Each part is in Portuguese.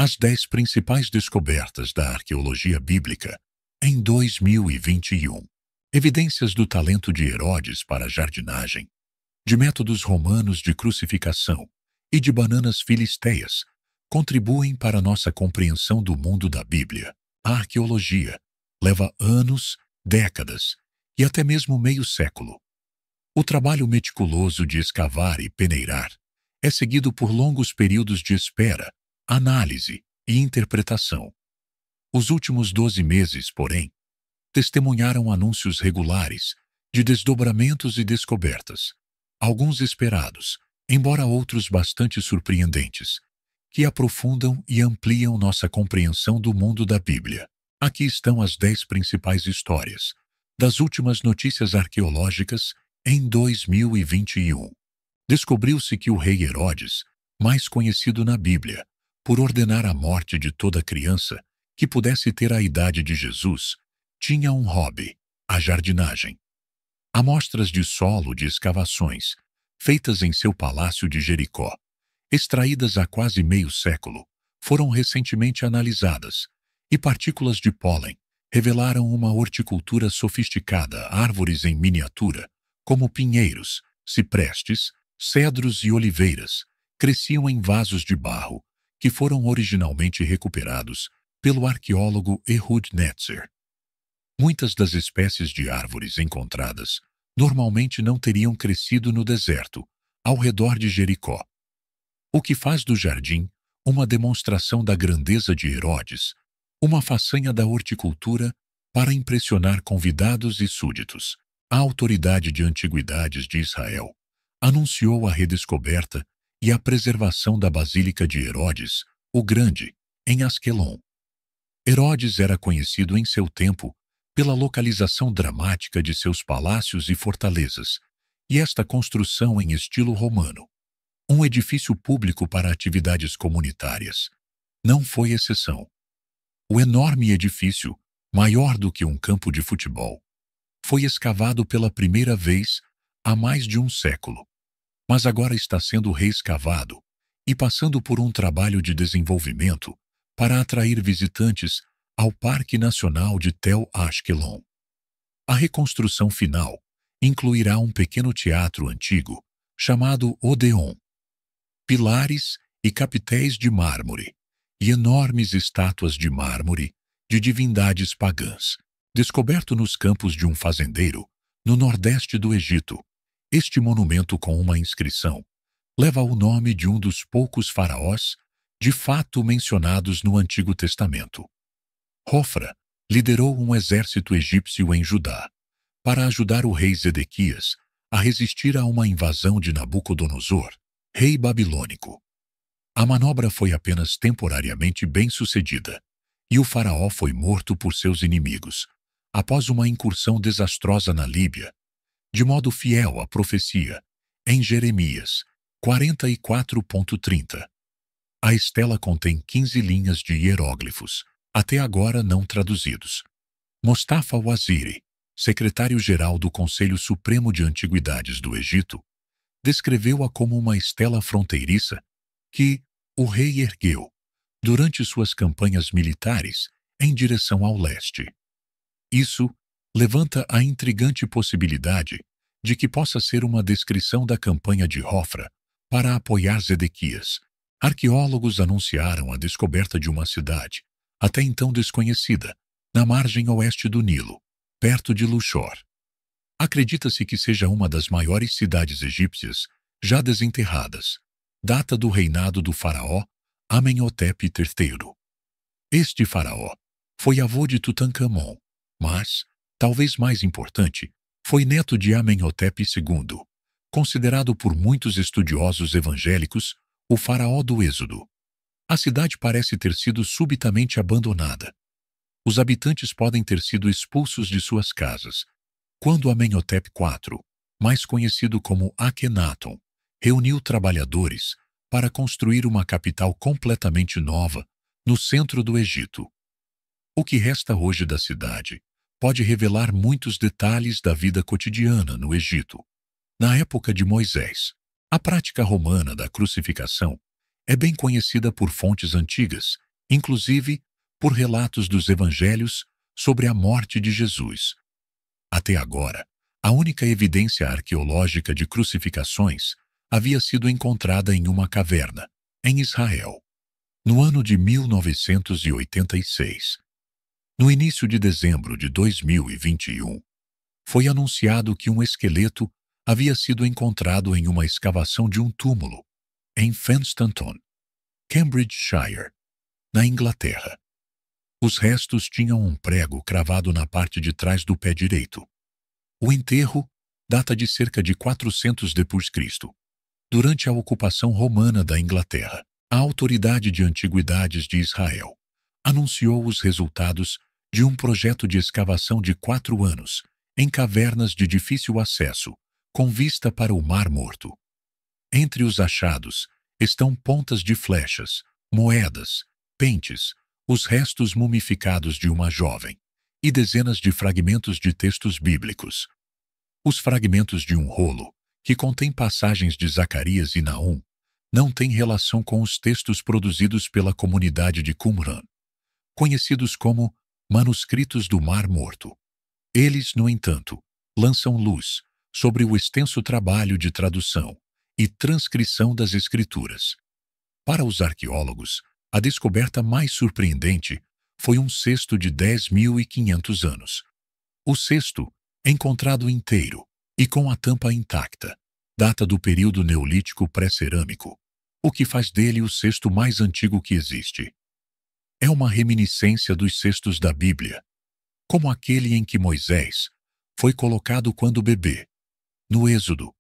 As 10 principais descobertas da arqueologia bíblica em 2021. Evidências do talento de Herodes para a jardinagem, de métodos romanos de crucificação e de bananas filisteias contribuem para nossa compreensão do mundo da Bíblia. A arqueologia leva anos, décadas e até mesmo meio século. O trabalho meticuloso de escavar e peneirar é seguido por longos períodos de espera, análise e interpretação. Os últimos 12 meses, porém, testemunharam anúncios regulares de desdobramentos e descobertas, alguns esperados, embora outros bastante surpreendentes, que aprofundam e ampliam nossa compreensão do mundo da Bíblia. Aqui estão as 10 principais histórias das últimas notícias arqueológicas em 2021. Descobriu-se que o rei Herodes, mais conhecido na Bíblia por ordenar a morte de toda criança que pudesse ter a idade de Jesus, tinha um hobby, a jardinagem. Amostras de solo de escavações, feitas em seu palácio de Jericó, extraídas há quase meio século, foram recentemente analisadas, e partículas de pólen revelaram uma horticultura sofisticada, árvores em miniatura, como pinheiros, ciprestes, cedros e oliveiras, cresciam em vasos de barro, que foram originalmente recuperados pelo arqueólogo Ehud Netzer. Muitas das espécies de árvores encontradas normalmente não teriam crescido no deserto, ao redor de Jericó. O que faz do jardim uma demonstração da grandeza de Herodes, uma façanha da horticultura para impressionar convidados e súditos. A Autoridade de Antiguidades de Israel anunciou a redescoberta e a preservação da Basílica de Herodes, o Grande, em Asquelon. Herodes era conhecido em seu tempo pela localização dramática de seus palácios e fortalezas, e esta construção em estilo romano, um edifício público para atividades comunitárias, não foi exceção. O enorme edifício, maior do que um campo de futebol, foi escavado pela primeira vez há mais de um século, mas agora está sendo reescavado e passando por um trabalho de desenvolvimento para atrair visitantes ao Parque Nacional de Tel Ashkelon. A reconstrução final incluirá um pequeno teatro antigo chamado Odeon, pilares e capitéis de mármore e enormes estátuas de mármore de divindades pagãs. Descoberto nos campos de um fazendeiro, no nordeste do Egito, este monumento com uma inscrição leva o nome de um dos poucos faraós de fato mencionados no Antigo Testamento. Hofra liderou um exército egípcio em Judá para ajudar o rei Zedequias a resistir a uma invasão de Nabucodonosor, rei babilônico. A manobra foi apenas temporariamente bem-sucedida, e o faraó foi morto por seus inimigos, após uma incursão desastrosa na Líbia, de modo fiel à profecia, em Jeremias 44.30. A estela contém 15 linhas de hieróglifos, até agora não traduzidos. Mostafa Waziri, secretário-geral do Conselho Supremo de Antiguidades do Egito, descreveu-a como uma estela fronteiriça que o rei ergueu durante suas campanhas militares em direção ao leste. Isso levanta a intrigante possibilidade de que possa ser uma descrição da campanha de Hofra para apoiar Zedequias. Arqueólogos anunciaram a descoberta de uma cidade, até então desconhecida, na margem oeste do Nilo, perto de Luxor. Acredita-se que seja uma das maiores cidades egípcias já desenterradas, data do reinado do faraó Amenhotep III. Este faraó foi avô de Tutancâmon, mas, talvez mais importante, foi neto de Amenhotep II, considerado por muitos estudiosos evangélicos o faraó do Êxodo. A cidade parece ter sido subitamente abandonada. Os habitantes podem ter sido expulsos de suas casas, quando Amenhotep IV, mais conhecido como Akhenaton, reuniu trabalhadores para construir uma capital completamente nova no centro do Egito. O que resta hoje da cidade pode revelar muitos detalhes da vida cotidiana no Egito. Na época de Moisés, a prática romana da crucificação é bem conhecida por fontes antigas inclusive por relatos dos evangelhos sobre a morte de Jesus. Até agora, a única evidência arqueológica de crucificações havia sido encontrada em uma caverna, em Israel, no ano de 1986. No início de dezembro de 2021, foi anunciado que um esqueleto havia sido encontrado em uma escavação de um túmulo, em Fenstanton, Cambridgeshire, na Inglaterra. Os restos tinham um prego cravado na parte de trás do pé direito. O enterro data de cerca de 400 d.C., durante a ocupação romana da Inglaterra. A Autoridade de Antiguidades de Israel anunciou os resultados de um projeto de escavação de 4 anos, em cavernas de difícil acesso, com vista para o Mar Morto. Entre os achados estão pontas de flechas, moedas, pentes, os restos mumificados de uma jovem e dezenas de fragmentos de textos bíblicos. Os fragmentos de um rolo, que contém passagens de Zacarias e Naum, não têm relação com os textos produzidos pela comunidade de Qumran, conhecidos como manuscritos do Mar Morto. Eles, no entanto, lançam luz sobre o extenso trabalho de tradução e transcrição das Escrituras. Para os arqueólogos, a descoberta mais surpreendente foi um cesto de 10.500 anos. O cesto, encontrado inteiro e com a tampa intacta, data do período neolítico pré-cerâmico, o que faz dele o cesto mais antigo que existe. É uma reminiscência dos cestos da Bíblia, como aquele em que Moisés foi colocado quando bebê, no Êxodo,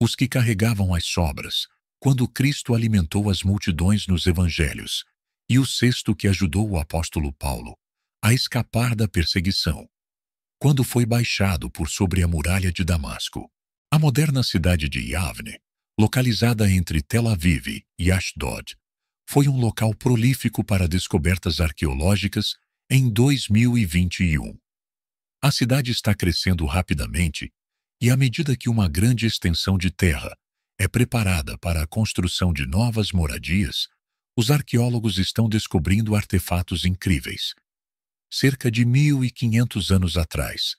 os que carregavam as sobras, quando Cristo alimentou as multidões nos Evangelhos, e o cesto que ajudou o apóstolo Paulo a escapar da perseguição, quando foi baixado por sobre a muralha de Damasco. A moderna cidade de Yavne, localizada entre Tel Aviv e Ashdod, foi um local prolífico para descobertas arqueológicas em 2021. A cidade está crescendo rapidamente e, à medida que uma grande extensão de terra é preparada para a construção de novas moradias, os arqueólogos estão descobrindo artefatos incríveis. Cerca de 1.500 anos atrás,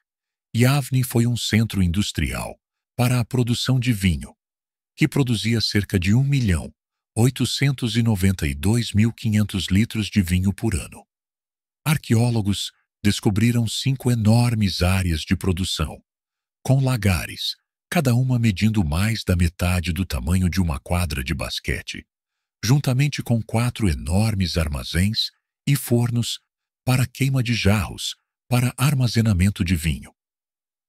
Yavne foi um centro industrial para a produção de vinho, que produzia cerca de 1.892.500 litros de vinho por ano. Arqueólogos descobriram 5 enormes áreas de produção, com lagares, cada uma medindo mais da metade do tamanho de uma quadra de basquete, juntamente com 4 enormes armazéns e fornos para queima de jarros para armazenamento de vinho.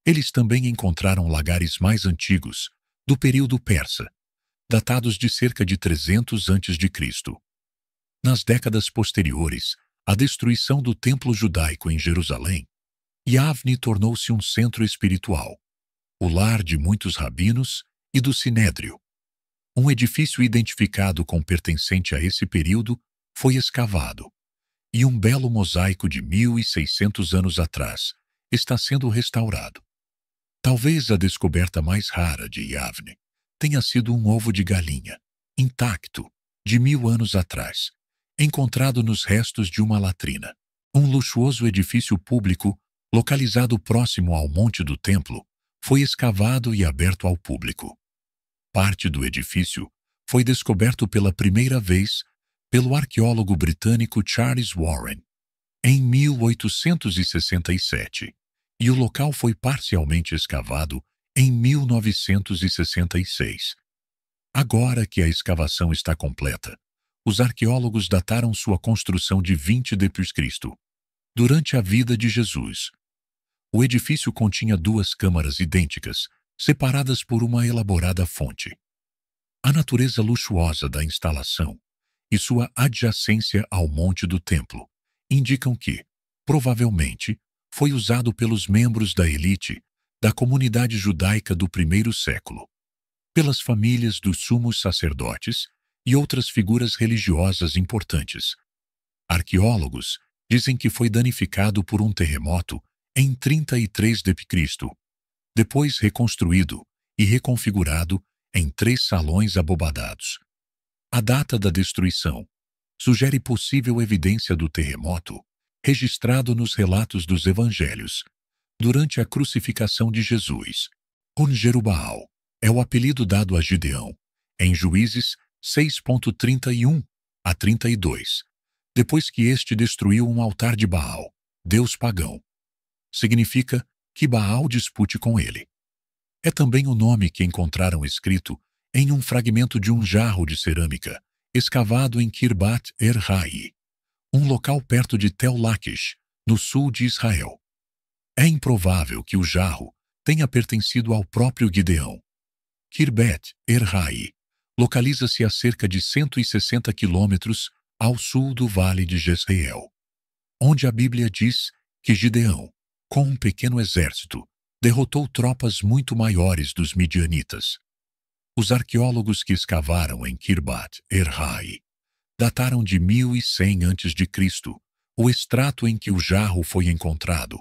Eles também encontraram lagares mais antigos, do período persa, datados de cerca de 300 a.C. Nas décadas posteriores à destruição do templo judaico em Jerusalém, Yavne tornou-se um centro espiritual, o lar de muitos rabinos e do Sinédrio. Um edifício identificado com pertencente a esse período foi escavado, e um belo mosaico de 1.600 anos atrás está sendo restaurado. Talvez a descoberta mais rara de Yavne tenha sido um ovo de galinha, intacto, de 1.000 anos atrás, encontrado nos restos de uma latrina. Um luxuoso edifício público, localizado próximo ao Monte do Templo, foi escavado e aberto ao público. Parte do edifício foi descoberto pela primeira vez pelo arqueólogo britânico Charles Warren, em 1867, e o local foi parcialmente escavado em 1966. Agora que a escavação está completa, os arqueólogos dataram sua construção de 20 d.C., durante a vida de Jesus. O edifício continha 2 câmaras idênticas, separadas por uma elaborada fonte. A natureza luxuosa da instalação e sua adjacência ao Monte do Templo indicam que, provavelmente, foi usado pelos membros da elite da comunidade judaica do primeiro século, pelas famílias dos sumos sacerdotes e outras figuras religiosas importantes. Arqueólogos dizem que foi danificado por um terremoto em 33 d.C., depois reconstruído e reconfigurado em 3 salões abobadados. A data da destruição sugere possível evidência do terremoto registrado nos relatos dos evangelhos durante a crucificação de Jesus. Jerubbaal é o apelido dado a Gideão em Juízes 6:31 a 32, depois que este destruiu um altar de Baal, deus pagão. Significa que Baal dispute com ele. É também o nome que encontraram escrito em um fragmento de um jarro de cerâmica escavado em Kirbat Er-Hai, um local perto de Tel Laquish, no sul de Israel. É improvável que o jarro tenha pertencido ao próprio Gideão. Kirbat Er-Hai localiza-se a cerca de 160 quilômetros ao sul do Vale de Jezreel, onde a Bíblia diz que Gideão, com um pequeno exército, derrotou tropas muito maiores dos midianitas. Os arqueólogos que escavaram em Kirbat Er-Hai dataram de 1100 a.C., o extrato em que o jarro foi encontrado,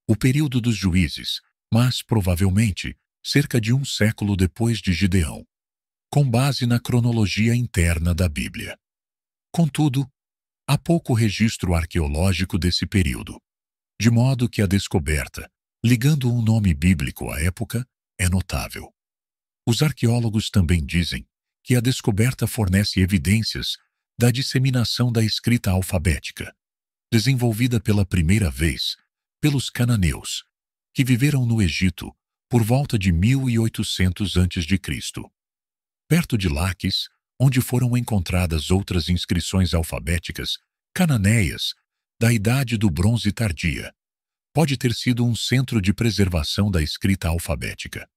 o período dos juízes, mas provavelmente cerca de um século depois de Gideão, com base na cronologia interna da Bíblia. Contudo, há pouco registro arqueológico desse período, de modo que a descoberta, ligando um nome bíblico à época, é notável. Os arqueólogos também dizem que a descoberta fornece evidências da disseminação da escrita alfabética, desenvolvida pela primeira vez pelos cananeus, que viveram no Egito por volta de 1800 a.C. Perto de Laquis, onde foram encontradas outras inscrições alfabéticas cananeias da Idade do Bronze Tardia, pode ter sido um centro de preservação da escrita alfabética.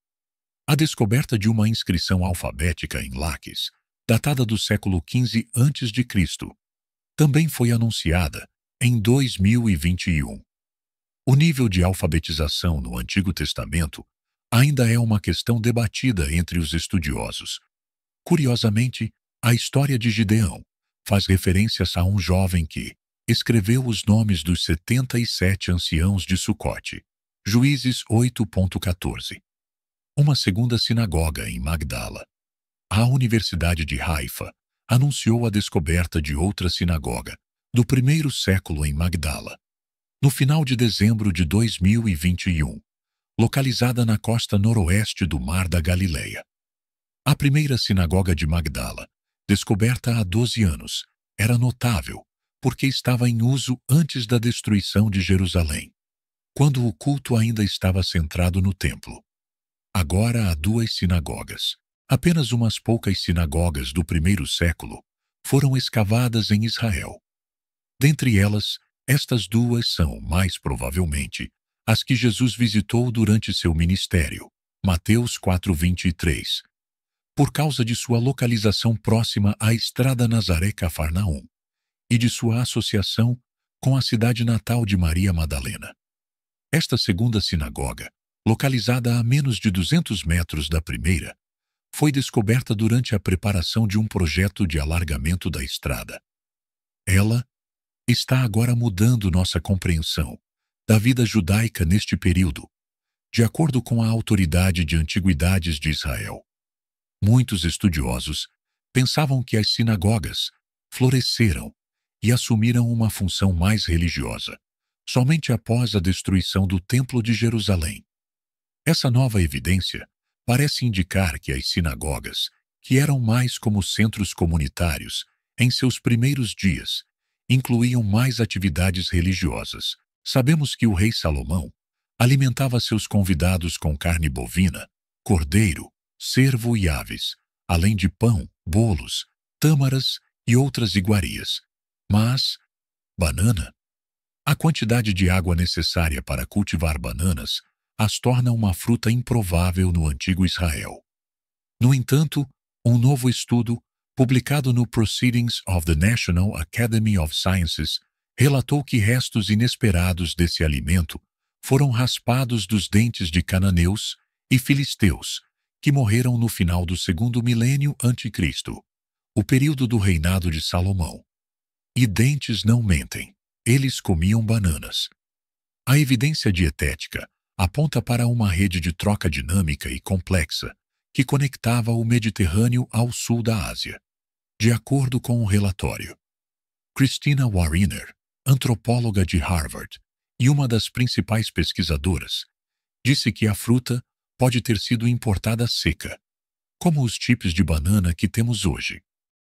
A descoberta de uma inscrição alfabética em Laquis, datada do século XV a.C., também foi anunciada em 2021. O nível de alfabetização no Antigo Testamento ainda é uma questão debatida entre os estudiosos. Curiosamente, a história de Gideão faz referências a um jovem que escreveu os nomes dos 77 anciãos de Sucote, Juízes 8:14. Uma segunda sinagoga em Magdala. A Universidade de Haifa anunciou a descoberta de outra sinagoga, do primeiro século em Magdala, no final de dezembro de 2021, localizada na costa noroeste do Mar da Galileia. A primeira sinagoga de Magdala, descoberta há 12 anos, era notável porque estava em uso antes da destruição de Jerusalém, quando o culto ainda estava centrado no templo. Agora há duas sinagogas. Apenas umas poucas sinagogas do primeiro século foram escavadas em Israel. Dentre elas, estas duas são, mais provavelmente, as que Jesus visitou durante seu ministério, Mateus 4:23, por causa de sua localização próxima à estrada Nazaré-Cafarnaum e de sua associação com a cidade natal de Maria Madalena. Esta segunda sinagoga, localizada a menos de 200 metros da primeira, foi descoberta durante a preparação de um projeto de alargamento da estrada. Ela está agora mudando nossa compreensão da vida judaica neste período, de acordo com a Autoridade de Antiguidades de Israel. Muitos estudiosos pensavam que as sinagogas floresceram e assumiram uma função mais religiosa, somente após a destruição do Templo de Jerusalém. Essa nova evidência parece indicar que as sinagogas, que eram mais como centros comunitários em seus primeiros dias, incluíam mais atividades religiosas. Sabemos que o rei Salomão alimentava seus convidados com carne bovina, cordeiro, cervo e aves, além de pão, bolos, tâmaras e outras iguarias. Mas, banana? A quantidade de água necessária para cultivar bananas as torna uma fruta improvável no antigo Israel. No entanto, um novo estudo, publicado no Proceedings of the National Academy of Sciences, relatou que restos inesperados desse alimento foram raspados dos dentes de cananeus e filisteus, que morreram no final do segundo milênio a.C., o período do reinado de Salomão. E dentes não mentem, eles comiam bananas. A evidência dietética aponta para uma rede de troca dinâmica e complexa que conectava o Mediterrâneo ao sul da Ásia, de acordo com o relatório. Christina Wariner, antropóloga de Harvard e uma das principais pesquisadoras, disse que a fruta pode ter sido importada seca, como os chips de banana que temos hoje.